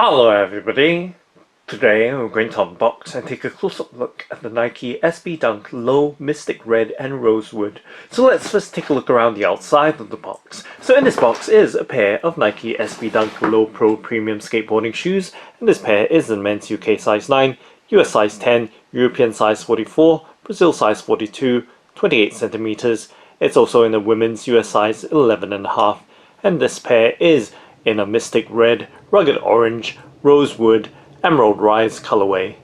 Hello everybody! Today we're going to unbox and take a close-up look at the Nike SB Dunk Low, Mystic Red and Rosewood. So let's first take a look around the outside of the box. So in this box is a pair of Nike SB Dunk Low Pro Premium Skateboarding shoes, and this pair is in men's UK size 9, US size 10, European size 44, Brazil size 42, 28 centimeters. It's also in the women's US size 11.5, and this pair is in a Mystic Red, Rugged Orange, Rosewood, Emerald Rise colourway.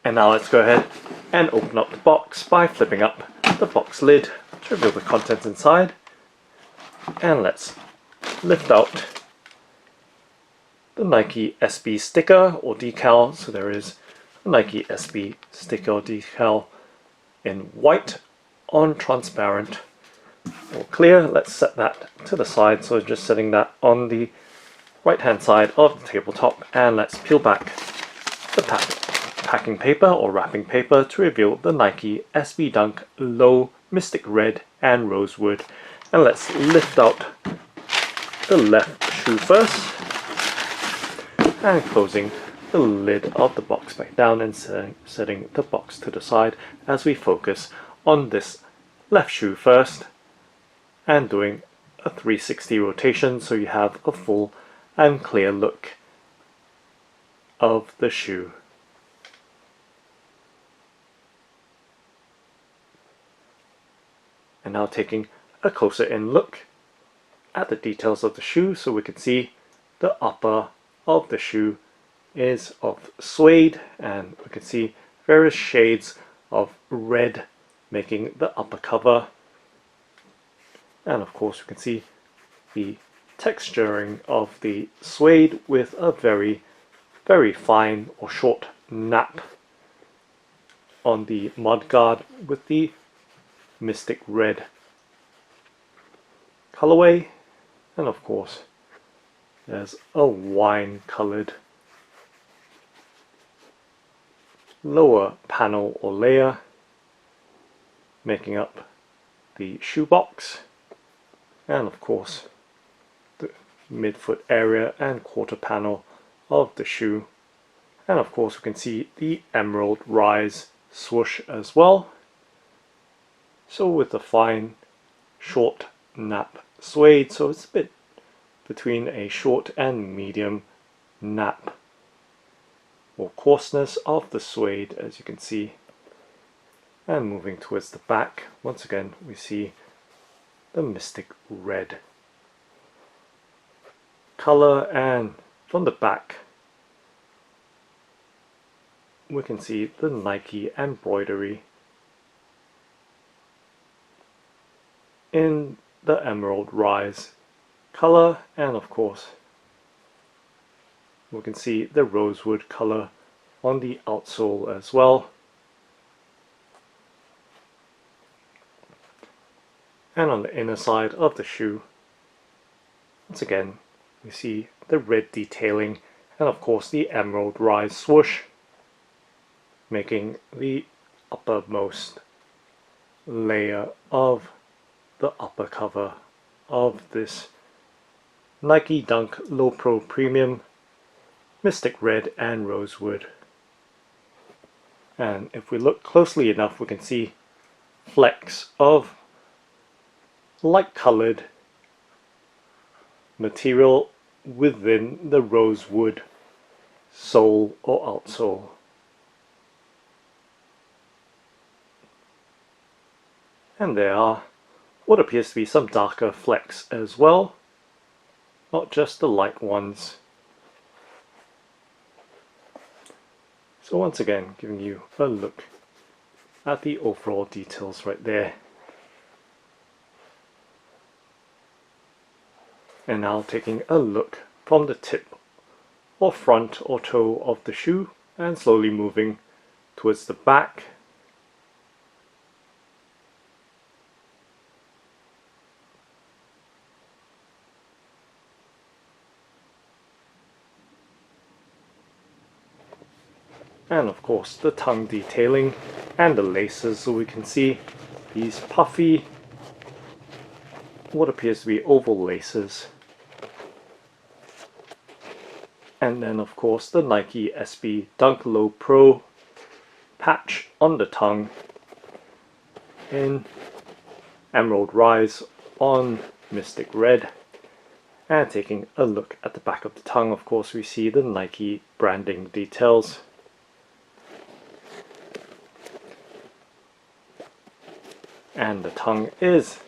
And now let's go ahead and open up the box by flipping up the box lid to reveal the contents inside. And let's lift out the Nike SB sticker or decal. So there is a Nike SB sticker or decal in white on transparent or clear. Let's set that to the side, so just setting that on the right hand side of the tabletop, and let's peel back the packing paper or wrapping paper to reveal the Nike SB Dunk Low, Mystic Red and Rosewood. And let's lift out the left shoe first and closing the lid of the box back down and setting the box to the side as we focus on this left shoe first and doing a 360 rotation so you have a full and clear look of the shoe. And now taking a closer in look at the details of the shoe, so we can see the upper of the shoe is of suede, and we can see various shades of red making the upper cover, and of course we can see the texturing of the suede with a very fine or short nap on the mudguard with the Mystic Red colorway, and of course there's a wine colored lower panel or layer making up the shoe box, and of course the midfoot area and quarter panel of the shoe, and of course we can see the Emerald Rise swoosh as well. So with the fine short nap suede, so it's a bit between a short and medium nap or coarseness of the suede, as you can see. And moving towards the back, once again we see the Mystic Red color, and from the back we can see the Nike embroidery in the Emerald Rise color, and of course we can see the Rosewood color on the outsole as well. And on the inner side of the shoe, once again we see the red detailing and of course the Emerald Rise swoosh making the uppermost layer of the upper cover of this Nike Dunk Low Pro Premium Mystic Red and Rosewood. And if we look closely enough, we can see flecks of light colored material within the Rosewood sole or outsole. And there are what appears to be some darker flecks as well, not just the light ones. So once again, giving you a look at the overall details right there. And now taking a look from the tip or front or toe of the shoe and slowly moving towards the back. And of course the tongue detailing and the laces, so we can see these puffy, what appears to be oval laces. And then of course the Nike SB Dunk Low Pro patch on the tongue in Emerald Rise on Mystic Red. And taking a look at the back of the tongue, of course we see the Nike branding details. And the tongue is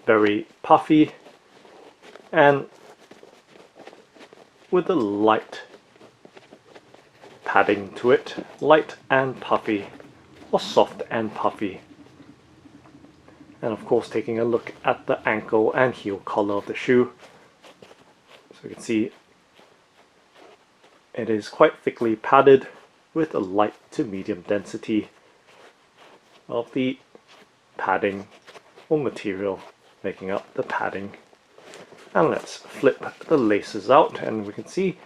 very puffy and with a light padding to it, light and puffy, or soft and puffy. And of course taking a look at the ankle and heel collar of the shoe, so you can see it is quite thickly padded with a light to medium density of the padding or material making up the padding. And let's flip the laces out and we can see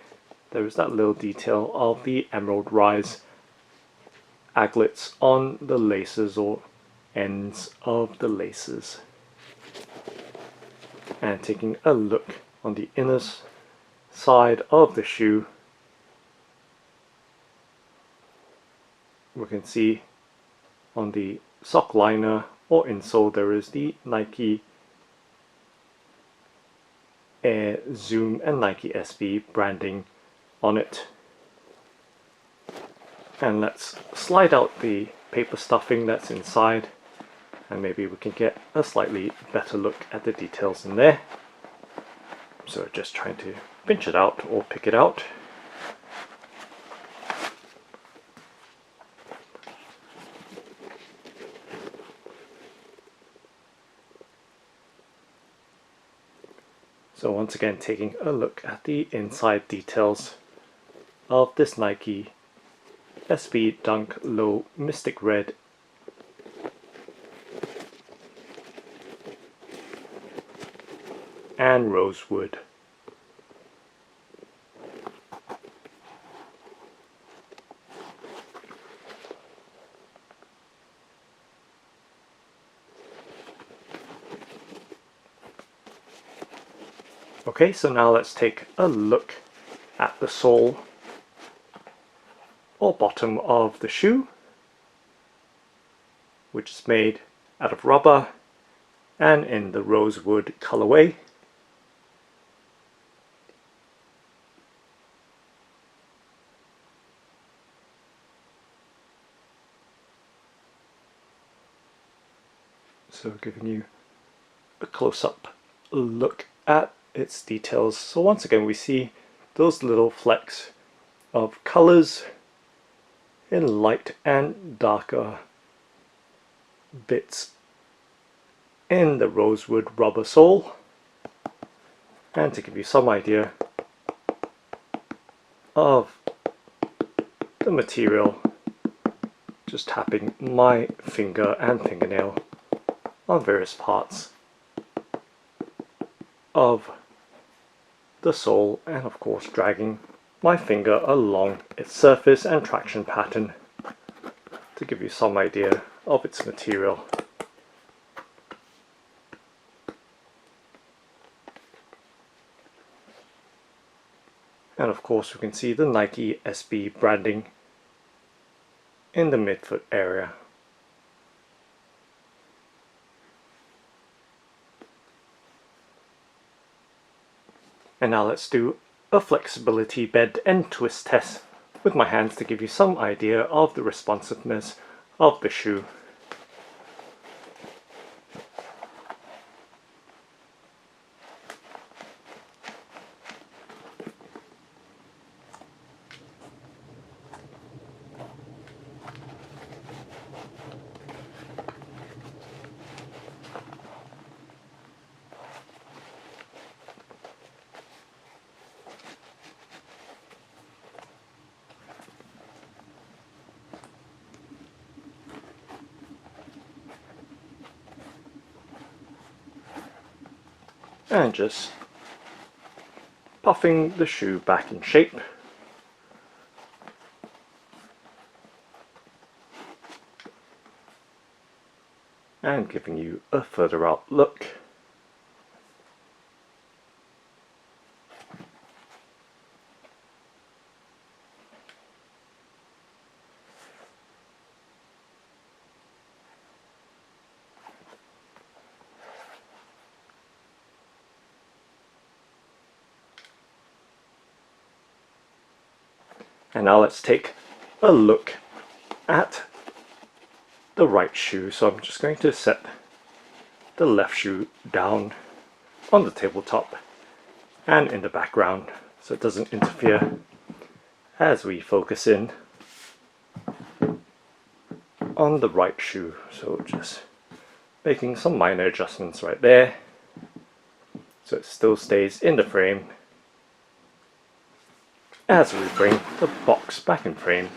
there is that little detail of the Emerald Rise aglets on the laces or ends of the laces. And taking a look on the inner side of the shoe, we can see on the sock liner or insole there is the Nike Air Zoom and Nike SB branding on it. And let's slide out the paper stuffing that's inside and maybe we can get a slightly better look at the details in there. So just trying to pinch it out or pick it out. So once again taking a look at the inside details of this Nike SB Dunk Low Mystic Red and Rosewood. Okay, so now let's take a look at the sole or bottom of the shoe, which is made out of rubber and in the Rosewood colourway. So giving you a close-up look at its details. So once again we see those little flecks of colours in light and darker bits in the Rosewood rubber sole. And to give you some idea of the material, just tapping my finger and fingernail on various parts of the sole and of course dragging my finger along its surface and traction pattern to give you some idea of its material. And of course we can see the Nike SB branding in the midfoot area. And now let's do a flexibility bend and twist test with my hands to give you some idea of the responsiveness of the shoe. And just puffing the shoe back in shape. and giving you a further out look. And now let's take a look at the right shoe. So I'm just going to set the left shoe down on the tabletop and in the background so it doesn't interfere as we focus in on the right shoe. So just making some minor adjustments right there so it still stays in the frame as we bring the box back in frame.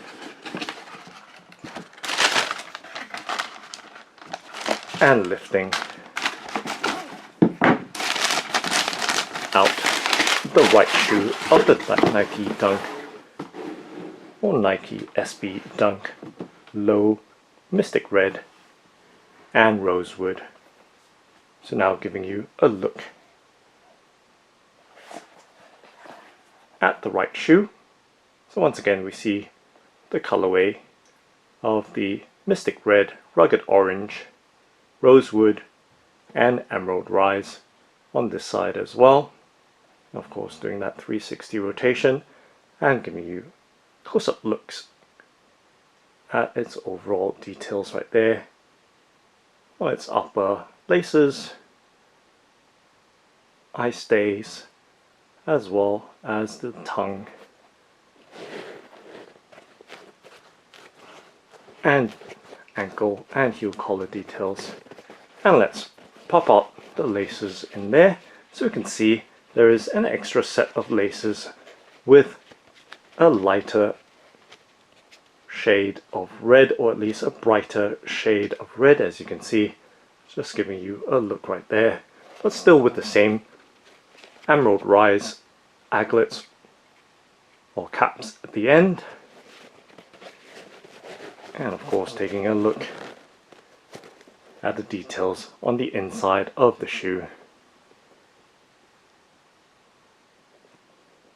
And lifting out the right shoe of the Nike Dunk or Nike SB Dunk Low Mystic Red and Rosewood. So now giving you a look at the right shoe. So once again we see the colorway of the Mystic Red, Rugged Orange, Rosewood and Emerald Rise on this side as well. Of course doing that 360 rotation and giving you close-up looks at its overall details right there on its upper laces, eye stays, as well as the tongue and ankle and heel collar details. And let's pop out the laces in there so we can see there is an extra set of laces with a lighter shade of red, or at least a brighter shade of red, as you can see, just giving you a look right there, but still with the same Emerald Rise aglets or caps at the end. And of course taking a look at the details on the inside of the shoe.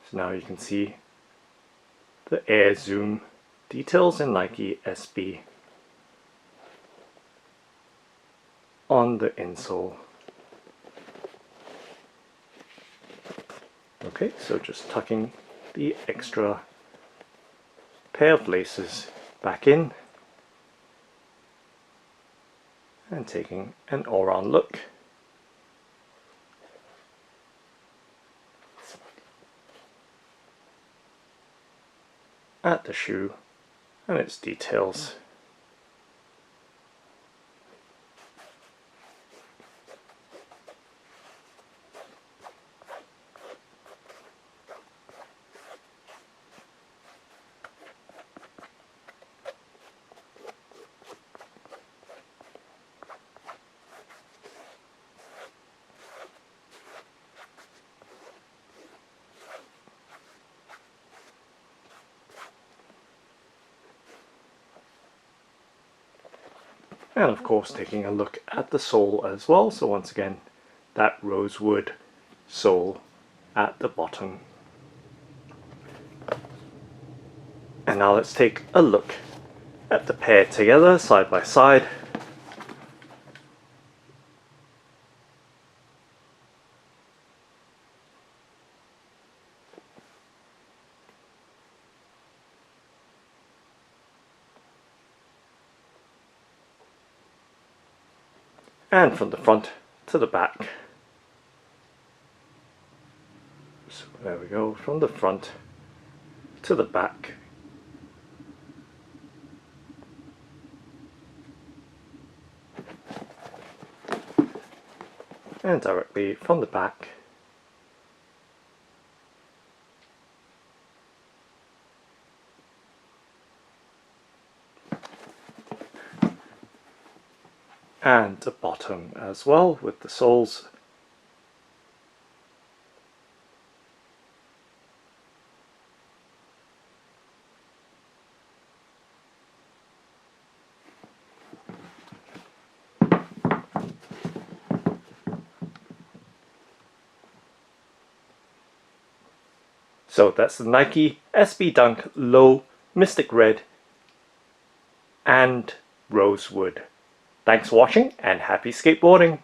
So now you can see the Air Zoom details in Nike SB on the insole. Okay, so just tucking the extra pair of laces back in and taking an all-round look. At the shoe and its details. And of course taking a look at the sole as well. So once again that rosewood sole at the bottom. And now let's take a look at the pair together side by side. And from the front to the back. So there we go, from the front to the back. And directly from the back and the bottom as well with the soles. So that's the Nike SB Dunk Low Mystic Red and Rosewood. Thanks for watching and happy skateboarding!